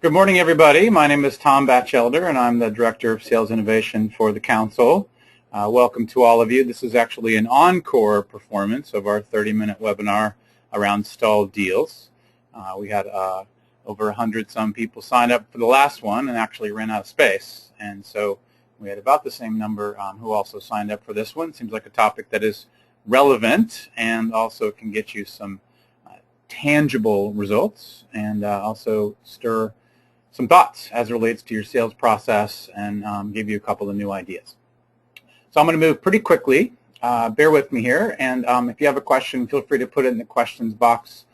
Good morning, everybody. My name is Tom Batchelder, and I'm the Director of Sales Innovation for the Council. Welcome to all of you. This is actually an encore performance of our 30-minute webinar around stalled deals. We had over 100 some people sign up for the last one and actually ran out of space. And so we had about the same number who also signed up for this one. Seems like a topic that is relevant and also can get you some tangible results and also stir some thoughts as it relates to your sales process and give you a couple of new ideas. So I'm going to move pretty quickly. Bear with me here, and if you have a question, feel free to put it in the questions box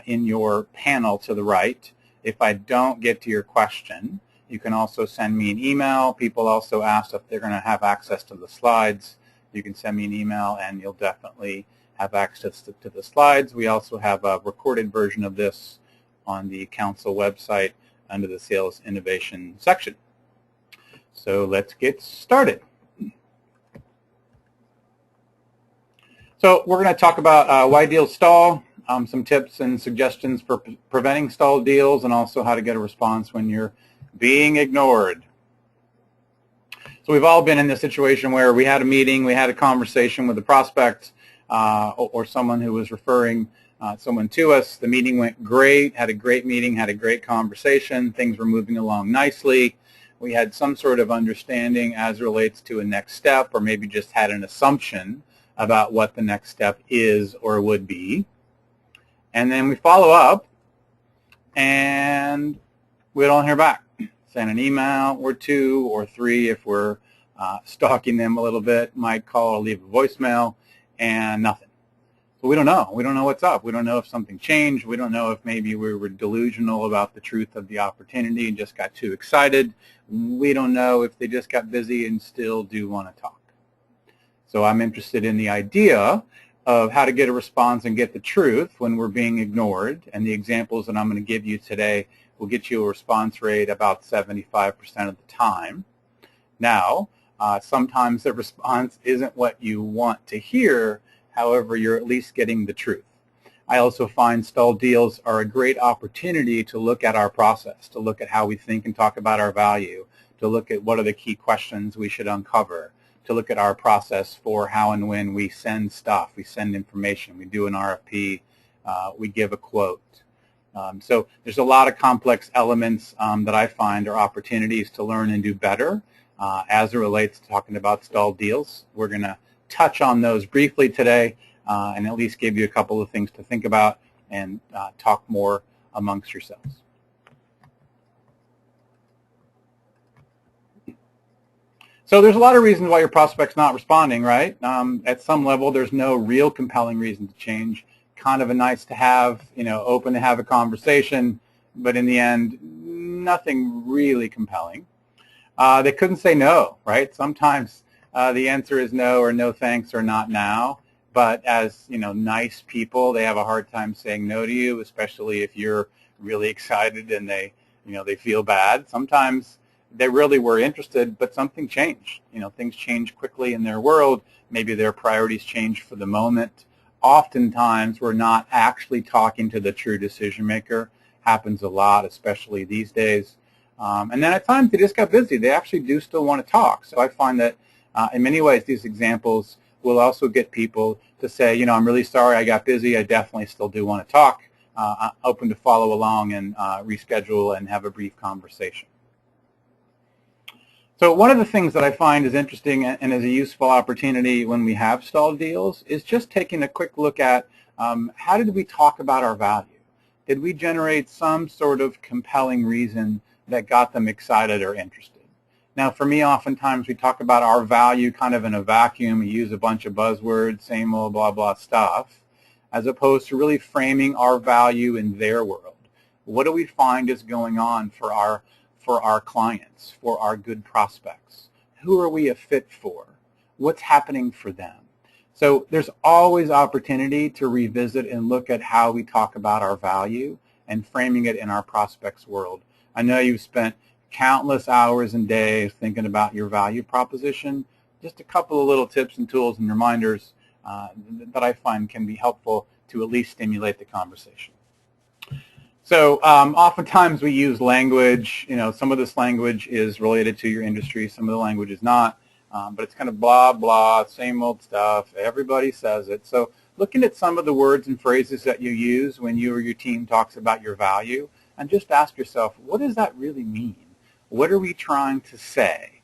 in your panel to the right. If I don't get to your question, you can also send me an email. People also ask if they're going to have access to the slides. You can send me an email, and you'll definitely have access to the slides. We also have a recorded version of this on the Council website under the Sales Innovation section. So let's get started. So we're going to talk about why deals stall, some tips and suggestions for preventing stalled deals, and also how to get a response when you're being ignored. So we've all been in this situation where we had a meeting, we had a conversation with a prospect or someone who was referring someone to us. The meeting went great, had a great meeting, had a great conversation. Things were moving along nicely. We had some sort of understanding as relates to a next step, or maybe just had an assumption about what the next step is or would be. And then we follow up, and we don't hear back. Send an email or two or three if we're stalking them a little bit, might call or leave a voicemail, and nothing. So we don't know. We don't know what's up. We don't know if something changed. We don't know if maybe we were delusional about the truth of the opportunity and just got too excited. We don't know if they just got busy and still do want to talk. So I'm interested in the idea of how to get a response and get the truth when we're being ignored. And the examples that I'm going to give you today will get you a response rate about 75% of the time. Now, sometimes the response isn't what you want to hear. However, you're at least getting the truth. I also find stalled deals are a great opportunity to look at our process, to look at how we think and talk about our value, to look at what are the key questions we should uncover, to look at our process for how and when we send stuff, we send information, we do an RFP, we give a quote. So there's a lot of complex elements that I find are opportunities to learn and do better as it relates to talking about stalled deals. We're going to touch on those briefly today and at least give you a couple of things to think about and talk more amongst yourselves. So there's a lot of reasons why your prospect's not responding, right? At some level, there's no real compelling reason to change. Kind of a nice to have, open to have a conversation, but in the end, nothing really compelling. They couldn't say no, right? Sometimes the answer is no, or no thanks, or not now. But as nice people, they have a hard time saying no to you, especially if you're really excited and they feel bad. Sometimes they really were interested, but something changed. Things change quickly in their world. Maybe their priorities change for the moment. Oftentimes, we're not actually talking to the true decision maker. Happens a lot, especially these days. And then at times they just got busy. They actually do still want to talk. So I find that in many ways these examples will also get people to say, I'm really sorry I got busy. I definitely still do want to talk. I'm open to follow along and reschedule and have a brief conversation. So one of the things that I find is interesting and is a useful opportunity when we have stalled deals is just taking a quick look at how did we talk about our value? Did we generate some sort of compelling reason that got them excited or interested? Now, for me, oftentimes we talk about our value kind of in a vacuum. We use a bunch of buzzwords, same old blah, blah stuff, as opposed to really framing our value in their world. What do we find is going on for our clients, for our good prospects? Who are we a fit for? What's happening for them? So there's always opportunity to revisit and look at how we talk about our value and framing it in our prospects' world. I know you've spent countless hours and days thinking about your value proposition. Just a couple of little tips and tools and reminders that I find can be helpful to at least stimulate the conversation. So oftentimes we use language, some of this language is related to your industry, some of the language is not, but it's kind of blah, blah, same old stuff. Everybody says it. So looking at some of the words and phrases that you use when you or your team talks about your value, and just ask yourself, what does that really mean? What are we trying to say?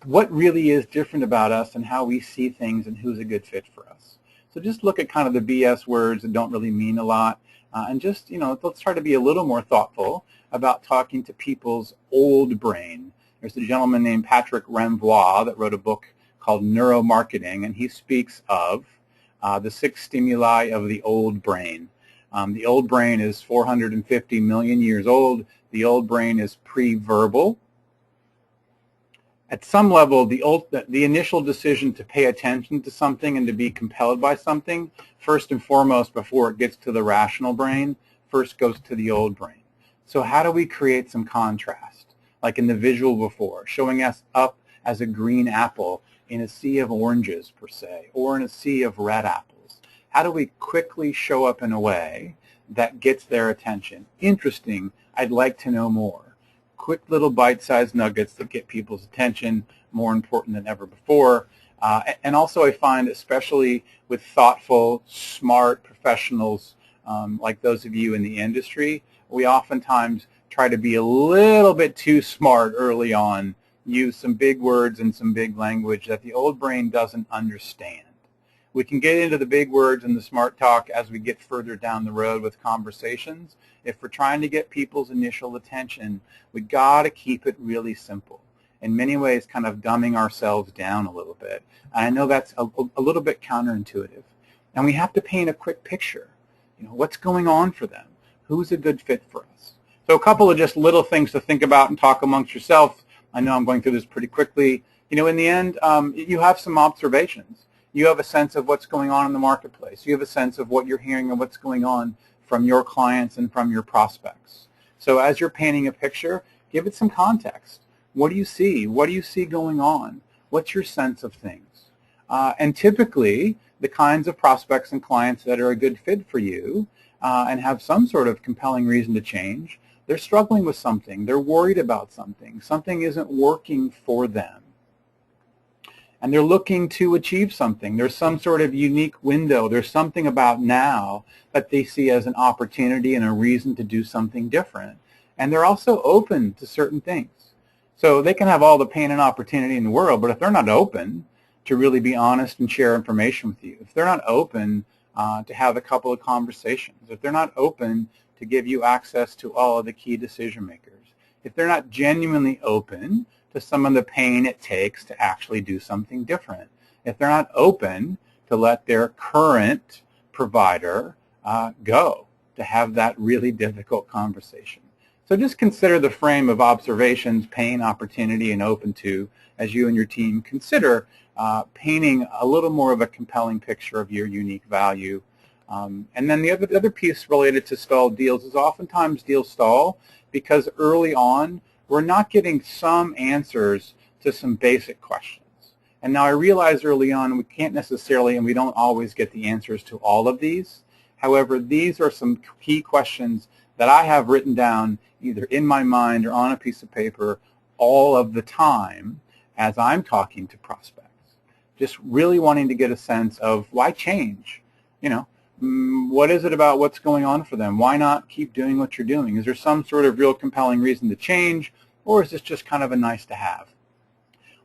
What really is different about us and how we see things and who's a good fit for us? So just look at kind of the BS words that don't really mean a lot. And just, let's try to be a little more thoughtful about talking to people's old brain. There's a gentleman named Patrick Ramvois that wrote a book called Neuromarketing, and he speaks of the 6 stimuli of the old brain. The old brain is 450 million years old. The old brain is pre-verbal. At some level, the initial decision to pay attention to something and to be compelled by something, first and foremost, before it gets to the rational brain, first goes to the old brain. So how do we create some contrast? Like in the visual before, showing us up as a green apple in a sea of oranges, per se, or in a sea of red apples. How do we quickly show up in a way that gets their attention? Interesting, I'd like to know more. Quick little bite-sized nuggets that get people's attention, more important than ever before. And also I find, especially with thoughtful, smart professionals like those of you in the industry, we oftentimes try to be a little bit too smart early on, use some big words and some big language that the old brain doesn't understand. We can get into the big words and the smart talk as we get further down the road with conversations. If we're trying to get people's initial attention, we got to keep it really simple. In many ways, kind of dumbing ourselves down a little bit. And I know that's a little bit counterintuitive. And we have to paint a quick picture. What's going on for them? Who's a good fit for us? So a couple of just little things to think about and talk amongst yourself. I know I'm going through this pretty quickly. In the end, you have some observations. You have a sense of what's going on in the marketplace. You have a sense of what you're hearing and what's going on from your clients and from your prospects. So as you're painting a picture, give it some context. What do you see? What do you see going on? What's your sense of things? And typically, the kinds of prospects and clients that are a good fit for you and have some sort of compelling reason to change, they're struggling with something. They're worried about something. Something isn't working for them. And they're looking to achieve something. There's some sort of unique window. There's something about now that they see as an opportunity and a reason to do something different. And they're also open to certain things. So they can have all the pain and opportunity in the world, but if they're not open to really be honest and share information with you, if they're not open to have a couple of conversations, if they're not open to give you access to all of the key decision makers, if they're not genuinely open to some of the pain it takes to actually do something different, if they're not open to let their current provider go, to have that really difficult conversation. So just consider the frame of observations, pain, opportunity, and open to as you and your team consider painting a little more of a compelling picture of your unique value. And then the other piece related to stalled deals is oftentimes deals stall because early on we're not getting some answers to some basic questions. And now I realize early on we can't necessarily, and we don't always get the answers to all of these. However, these are some key questions that I have written down either in my mind or on a piece of paper all of the time as I'm talking to prospects. Just really wanting to get a sense of why change? What is it about what's going on for them? Why not keep doing what you're doing? Is there some sort of real compelling reason to change, or is this just kind of a nice to have?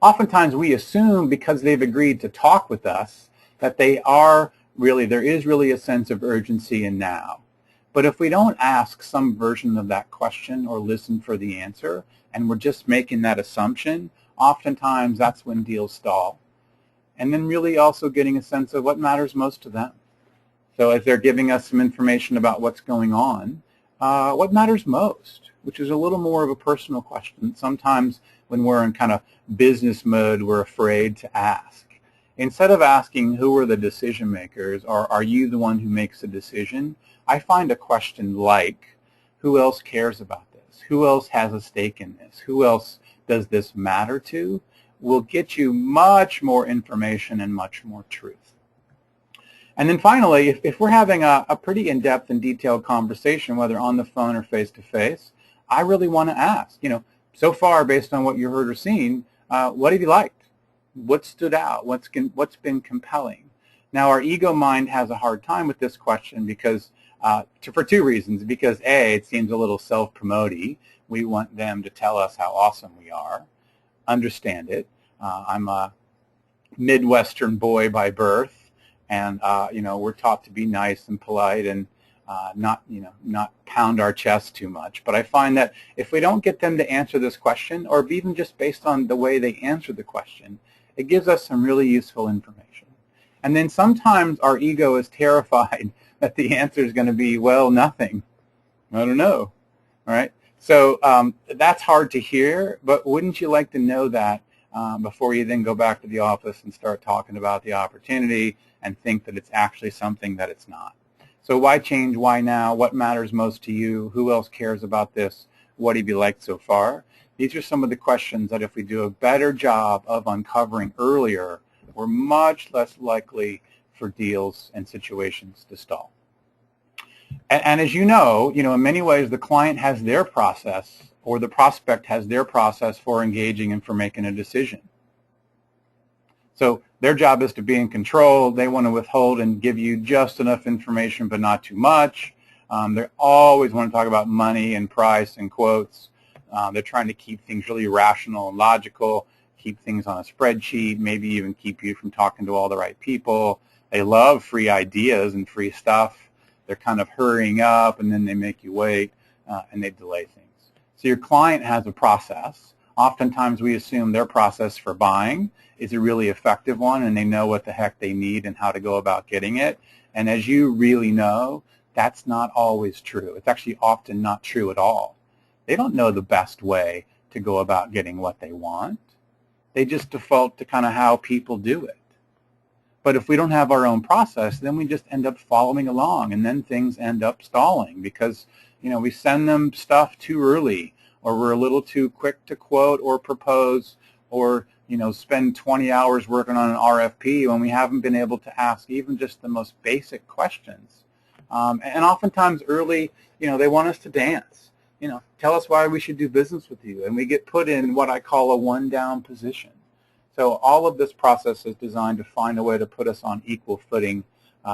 Oftentimes we assume because they've agreed to talk with us that there is really a sense of urgency in now. But if we don't ask some version of that question or listen for the answer, and we're just making that assumption, oftentimes that's when deals stall. And then really also getting a sense of what matters most to them. So as they're giving us some information about what's going on, what matters most, which is a little more of a personal question. Sometimes when we're in kind of business mode, we're afraid to ask. Instead of asking who are the decision makers or are you the one who makes the decision, I find a question like, who else cares about this? Who else has a stake in this? Who else does this matter to? Will get you much more information and much more truth. And then finally, if we're having a pretty in-depth and detailed conversation, whether on the phone or face-to-face, I really want to ask, so far based on what you heard or seen, what have you liked? What stood out? What's been compelling? Now, our ego mind has a hard time with this question because, for two reasons. Because A, it seems a little self-promoting. We want them to tell us how awesome we are. Understand it. I'm a Midwestern boy by birth, and we're taught to be nice and polite and not pound our chest too much. But I find that if we don't get them to answer this question, or even just based on the way they answer the question, it gives us some really useful information. And then sometimes our ego is terrified that the answer is going to be, well, nothing. I don't know. All right. So that's hard to hear, but wouldn't you like to know that before you then go back to the office and start talking about the opportunity and think that it's actually something that it's not? So why change? Why now? What matters most to you? Who else cares about this? What have you liked so far? These are some of the questions that if we do a better job of uncovering earlier, we're much less likely for deals and situations to stall. And as you know, in many ways, the client has their process, or the prospect has their process for engaging and for making a decision. So their job is to be in control. They want to withhold and give you just enough information, but not too much. They always want to talk about money and price and quotes. They're trying to keep things really rational and logical, keep things on a spreadsheet, maybe even keep you from talking to all the right people. They love free ideas and free stuff. They're kind of hurrying up, and then they make you wait, and they delay things. So your client has a process. Oftentimes we assume their process for buying is a really effective one, and they know what the heck they need and how to go about getting it. And as you really know, that's not always true. It's actually often not true at all. They don't know the best way to go about getting what they want. They just default to kind of how people do it. But if we don't have our own process, then we just end up following along, and then things end up stalling because, we send them stuff too early, or we're a little too quick to quote or propose, or, spend 20 hours working on an RFP when we haven't been able to ask even just the most basic questions. And oftentimes early, they want us to dance. Tell us why we should do business with you, and we get put in what I call a one-down position. So all of this process is designed to find a way to put us on equal footing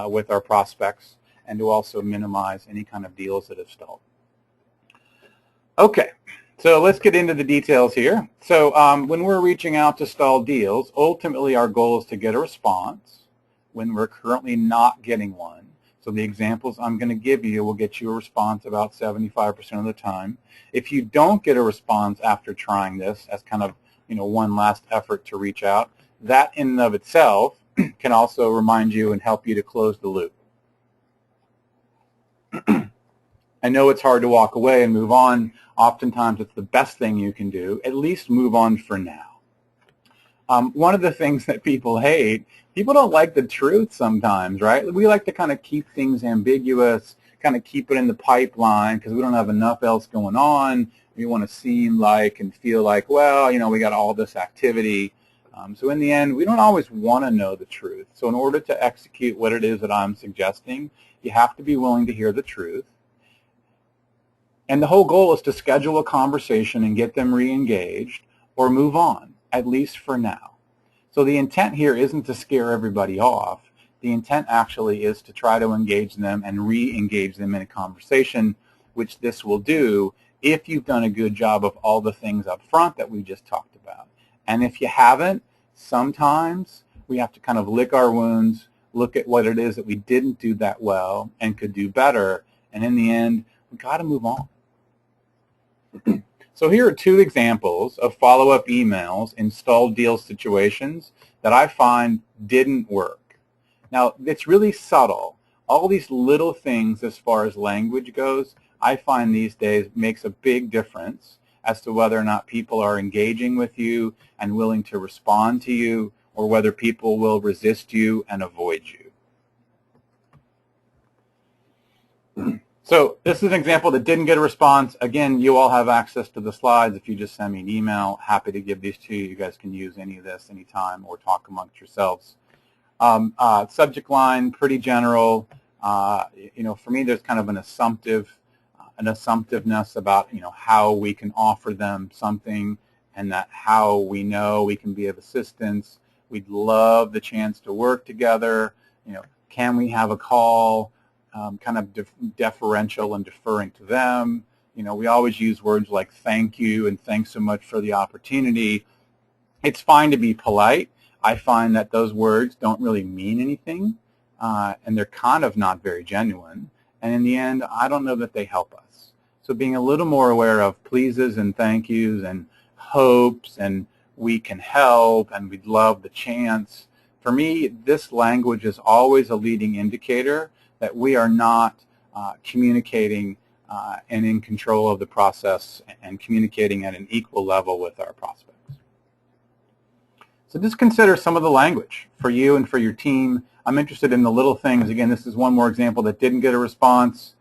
with our prospects and to also minimize any kind of deals that have stalled. Okay, so let's get into the details here. So when we're reaching out to stall deals, ultimately our goal is to get a response when we're currently not getting one. So the examples I'm going to give you will get you a response about 75% of the time. If you don't get a response after trying this as kind of one last effort to reach out, that in and of itself can also remind you and help you to close the loop. I know it's hard to walk away and move on. Oftentimes it's the best thing you can do. At least move on for now. One of the things that people hate, people don't like the truth sometimes, right? We like to kind of keep things ambiguous, kind of keep it in the pipeline because we don't have enough else going on. We want to seem like and feel like, well, we got all this activity. So in the end, we don't always want to know the truth. So in order to execute what it is that I'm suggesting, you have to be willing to hear the truth. And the whole goal is to schedule a conversation and get them re-engaged or move on, at least for now. So the intent here isn't to scare everybody off. The intent actually is to try to engage them and re-engage them in a conversation, which this will do if you've done a good job of all the things up front that we just talked about. And if you haven't, sometimes we have to kind of lick our wounds, look at what it is that we didn't do that well and could do better, and in the end, we've got to move on. So here are two examples of follow-up emails in stalled deal situations that I find didn't work. Now, it's really subtle. All these little things as far as language goes, I find these days makes a big difference as to whether or not people are engaging with you and willing to respond to you, or whether people will resist you and avoid you. So this is an example that didn't get a response. Again, you all have access to the slides. If you just send me an email, happy to give these to you. You guys can use any of this anytime or talk amongst yourselves. Subject line, pretty general. For me, there's kind of an assumptiveness about, how we can offer them something, and that how we know we can be of assistance. We'd love the chance to work together. Can we have a call? Kind of deferential and deferring to them. We always use words like thank you and thanks so much for the opportunity. It's fine to be polite. I find that those words don't really mean anything, and they're kind of not very genuine. And in the end, I don't know that they help us. So being a little more aware of pleases and thank yous and hopes and we can help and we'd love the chance. For me, this language is always a leading indicator that we are not communicating and in control of the process and communicating at an equal level with our prospects. So just consider some of the language for you and for your team. I'm interested in the little things. Again, this is one more example that didn't get a response.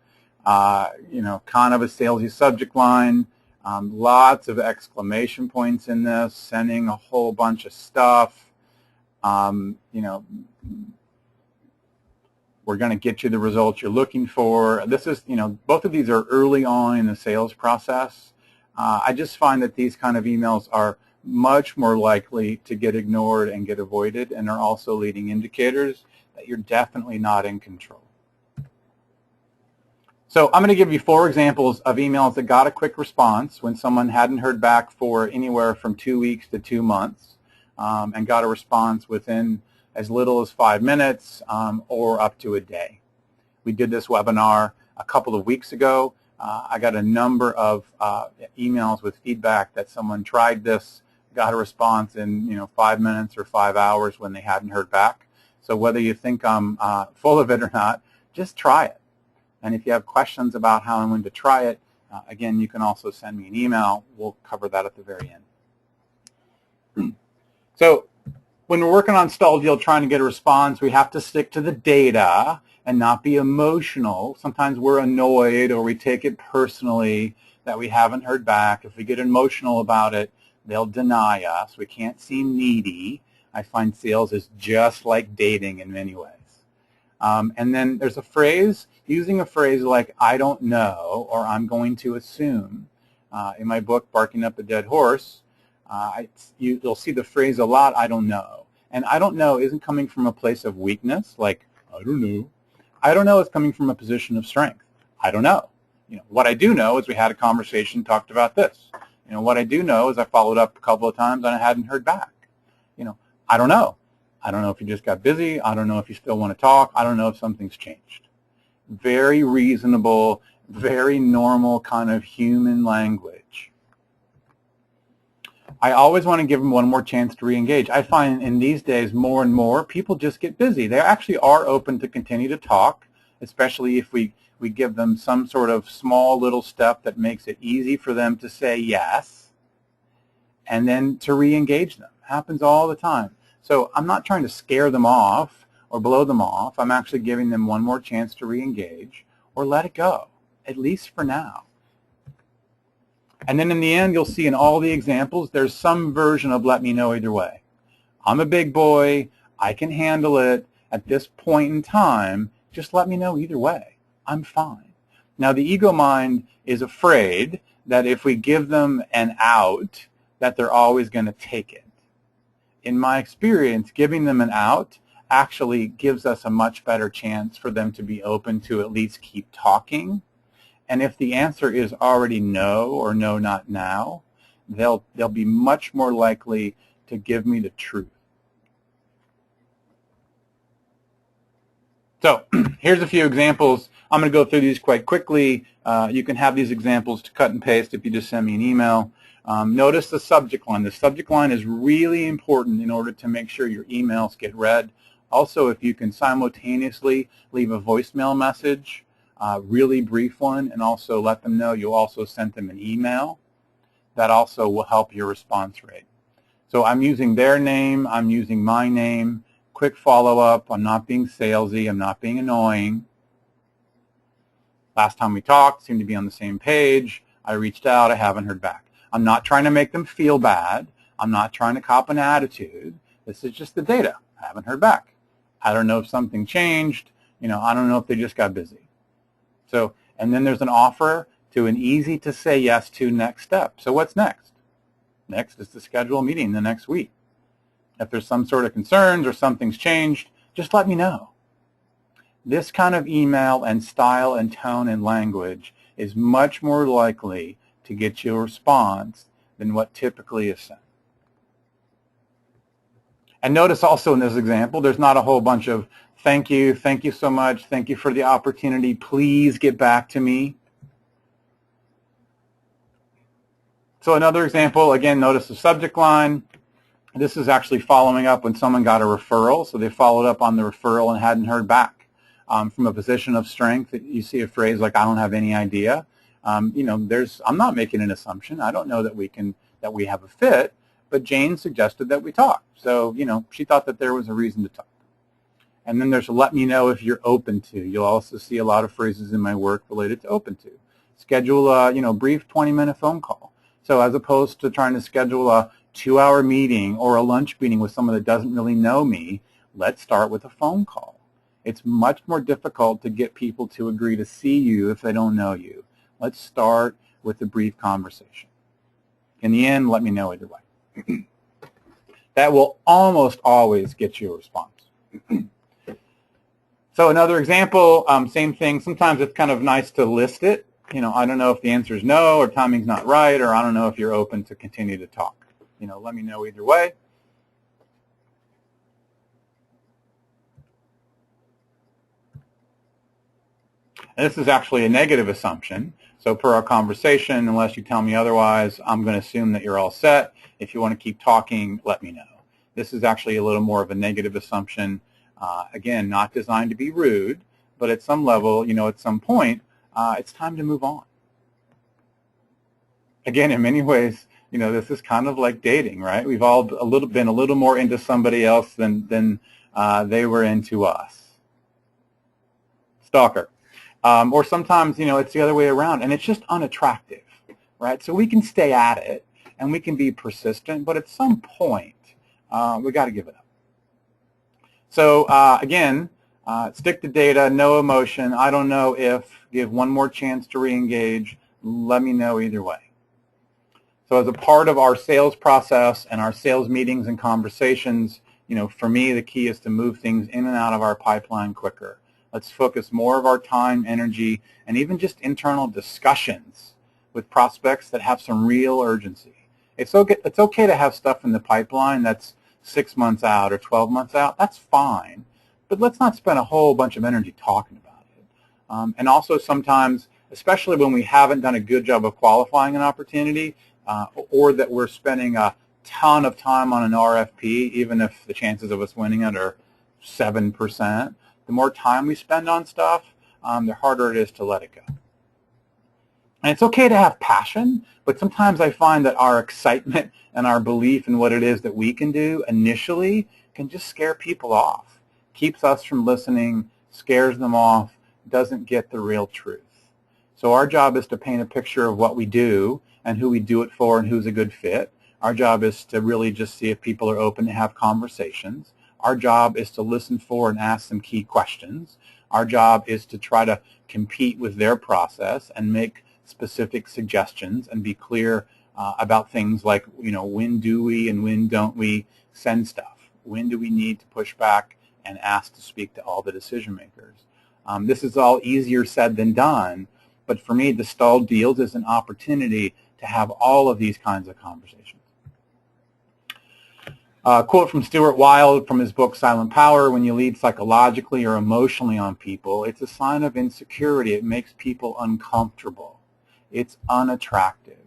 Kind of a salesy subject line. Lots of exclamation points in this, sending a whole bunch of stuff. We're going to get you the results you're looking for. This is, both of these are early on in the sales process. I just find that these kind of emails are much more likely to get ignored and get avoided, and are also leading indicators that you're definitely not in control. So I'm going to give you 4 examples of emails that got a quick response when someone hadn't heard back for anywhere from 2 weeks to 2 months, and got a response within as little as 5 minutes or up to a day. We did this webinar a couple of weeks ago. I got a number of emails with feedback that someone tried this, got a response in 5 minutes or 5 hours when they hadn't heard back. So whether you think I'm full of it or not, just try it. And if you have questions about how and when to try it, again, you can also send me an email. We'll cover that at the very end. So when we're working on stalled deal trying to get a response, we have to stick to the data and not be emotional. Sometimes we're annoyed or we take it personally that we haven't heard back. If we get emotional about it, they'll deny us. We can't seem needy. I find sales is just like dating in many ways. And then there's a phrase, using a phrase like I don't know or I'm going to assume. In my book, Barking Up a Dead Horse, you'll see the phrase a lot, I don't know. And I don't know isn't coming from a place of weakness, like, I don't know. I don't know is coming from a position of strength. I don't know. What I do know is we had a conversation, talked about this. What I do know is I followed up a couple of times and I hadn't heard back. I don't know. I don't know if you just got busy. I don't know if you still want to talk. I don't know if something's changed. Very reasonable, very normal kind of human language. I always want to give them one more chance to re-engage. I find in these days more and more people just get busy. They actually are open to continue to talk, especially if we give them some sort of small little step that makes it easy for them to say yes and then to re-engage them. Happens all the time. So I'm not trying to scare them off or blow them off. I'm actually giving them one more chance to re-engage or let it go, at least for now. And then in the end, you'll see in all the examples, there's some version of let me know either way. I'm a big boy. I can handle it. At this point in time, just let me know either way. I'm fine. Now, the ego mind is afraid that if we give them an out, that they're always going to take it. In my experience, giving them an out actually gives us a much better chance for them to be open to at least keep talking. And if the answer is already no or no, not now, they'll be much more likely to give me the truth. So here's a few examples. I'm going to go through these quite quickly. You can have these examples to cut and paste if you just send me an email. Notice the subject line. The subject line is really important in order to make sure your emails get read. Also, if you can simultaneously leave a voicemail message, really brief one, and also let them know you also sent them an email, that also will help your response rate. So I'm using their name. I'm using my name. Quick follow-up. I'm not being salesy. I'm not being annoying. Last time we talked, seemed to be on the same page. I reached out. I haven't heard back. I'm not trying to make them feel bad. I'm not trying to cop an attitude. This is just the data. I haven't heard back. I don't know if something changed. I don't know if they just got busy. So, and then there's an offer to an easy to say yes to next step. So what's next? Next is to schedule a meeting the next week. If there's some sort of concerns or something's changed, just let me know. This kind of email and style and tone and language is much more likely to get you a response than what typically is sent. And notice also in this example, there's not a whole bunch of thank you so much, thank you for the opportunity, please get back to me. So another example, again, notice the subject line. This is actually following up when someone got a referral. So they followed up on the referral and hadn't heard back. From a position of strength, you see a phrase like, I don't have any idea. I'm not making an assumption. I don't know that we have a fit, but Jane suggested that we talk. So, she thought that there was a reason to talk. And then there's let me know if you're open to. You'll also see a lot of phrases in my work related to open to. Schedule a, brief 20-minute phone call. So as opposed to trying to schedule a 2-hour meeting or a lunch meeting with someone that doesn't really know me, let's start with a phone call. It's much more difficult to get people to agree to see you if they don't know you. Let's start with a brief conversation. In the end, let me know either way. That will almost always get you a response. So another example, same thing. Sometimes it's kind of nice to list it. I don't know if the answer is no, or timing's not right, or I don't know if you're open to continue to talk. Let me know either way. And this is actually a negative assumption. So per our conversation, unless you tell me otherwise, I'm going to assume that you're all set. If you want to keep talking, let me know. This is actually a little more of a negative assumption. Again, not designed to be rude, but at some level, at some point, it's time to move on. Again, in many ways, this is kind of like dating, right? We've all been a little more into somebody else than they were into us. Stalker. Or sometimes, it's the other way around, and it's just unattractive, right? So we can stay at it, and we can be persistent, but at some point, we got to give it up. So again, stick to data, no emotion. I don't know if, give one more chance to re-engage. Let me know either way. So as a part of our sales process and our sales meetings and conversations, for me, the key is to move things in and out of our pipeline quicker. Let's focus more of our time, energy, and even just internal discussions with prospects that have some real urgency. It's okay to have stuff in the pipeline that's 6 months out or 12 months out. That's fine. But let's not spend a whole bunch of energy talking about it. And also sometimes, especially when we haven't done a good job of qualifying an opportunity, or that we're spending a ton of time on an RFP, even if the chances of us winning it are 7%, the more time we spend on stuff, the harder it is to let it go. And it's okay to have passion, but sometimes I find that our excitement and our belief in what it is that we can do initially can just scare people off, keeps us from listening, scares them off, doesn't get the real truth. So our job is to paint a picture of what we do and who we do it for and who's a good fit. Our job is to really just see if people are open to have conversations. Our job is to listen for and ask some key questions. Our job is to try to compete with their process and make specific suggestions and be clear about things like, when do we and when don't we send stuff? When do we need to push back and ask to speak to all the decision makers? This is all easier said than done, but for me, the stalled deals is an opportunity to have all of these kinds of conversations. Quote from Stuart Wilde from his book Silent Power: when you lead psychologically or emotionally on people, it's a sign of insecurity. It makes people uncomfortable. It's unattractive.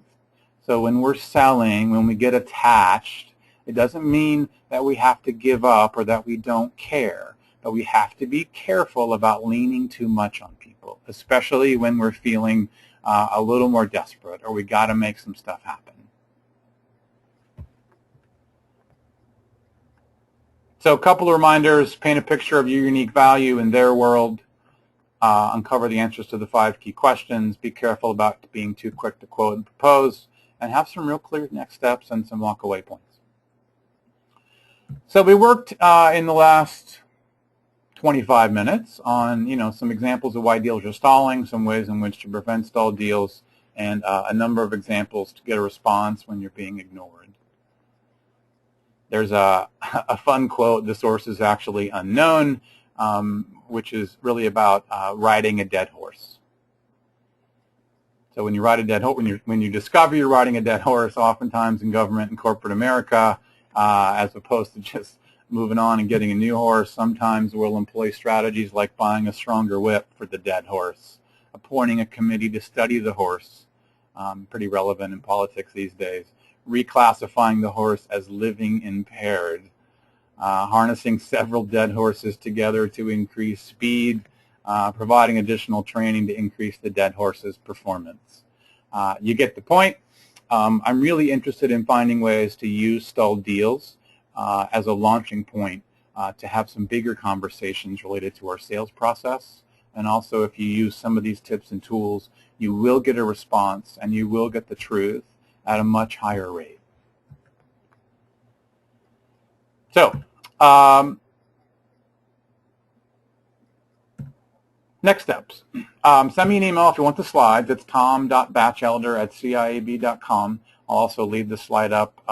So when we're selling, when we get attached, it doesn't mean that we have to give up or that we don't care, but we have to be careful about leaning too much on people, especially when we're feeling a little more desperate or we got to make some stuff happen. So a couple of reminders: paint a picture of your unique value in their world, uncover the answers to the 5 key questions, be careful about being too quick to quote and propose, and have some real clear next steps and some walk-away points. So we worked in the last 25 minutes on, some examples of why deals are stalling, some ways in which to prevent stalled deals, and a number of examples to get a response when you're being ignored. There's a fun quote, the source is actually unknown, which is really about riding a dead horse. So when you ride a dead horse, when you discover you're riding a dead horse, oftentimes in government and corporate America, as opposed to just moving on and getting a new horse, sometimes we'll employ strategies like buying a stronger whip for the dead horse, appointing a committee to study the horse, pretty relevant in politics these days, reclassifying the horse as living impaired, harnessing several dead horses together to increase speed, providing additional training to increase the dead horse's performance. You get the point. I'm really interested in finding ways to use stalled deals as a launching point to have some bigger conversations related to our sales process. And also, if you use some of these tips and tools, you will get a response and you will get the truth at a much higher rate. So, next steps. Send me an email if you want the slides. It's tom.batchelder@ciab.com. I'll also leave the slide up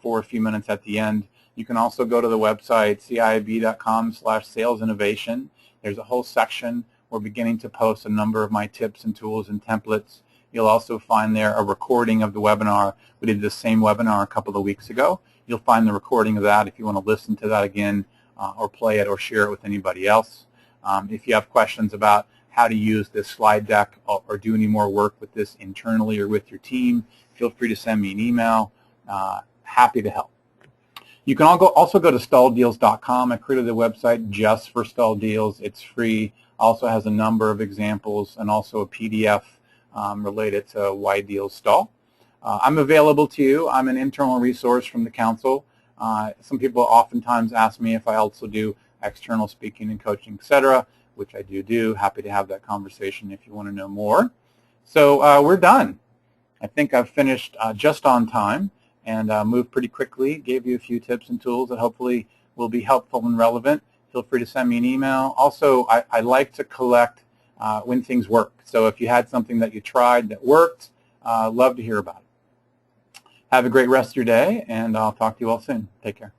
for a few minutes at the end. You can also go to the website, ciab.com/salesinnovation. There's a whole section. We're beginning to post a number of my tips and tools and templates. You'll also find there a recording of the webinar. We did the same webinar a couple of weeks ago. You'll find the recording of that if you want to listen to that again or play it or share it with anybody else. If you have questions about how to use this slide deck or do any more work with this internally or with your team, feel free to send me an email. Happy to help. You can also go to stalleddeals.com. I created a website just for stalled deals. It's free. Also has a number of examples and also a PDF related to why deals stall. I'm available to you. I'm an internal resource from the council. Some people oftentimes ask me if I also do external speaking and coaching, etc., which I do. Happy to have that conversation if you want to know more. So we're done. I think I've finished just on time and moved pretty quickly, gave you a few tips and tools that hopefully will be helpful and relevant. Feel free to send me an email. Also, I like to collect when things work. So if you had something that you tried that worked, love to hear about it. Have a great rest of your day, and I'll talk to you all soon. Take care.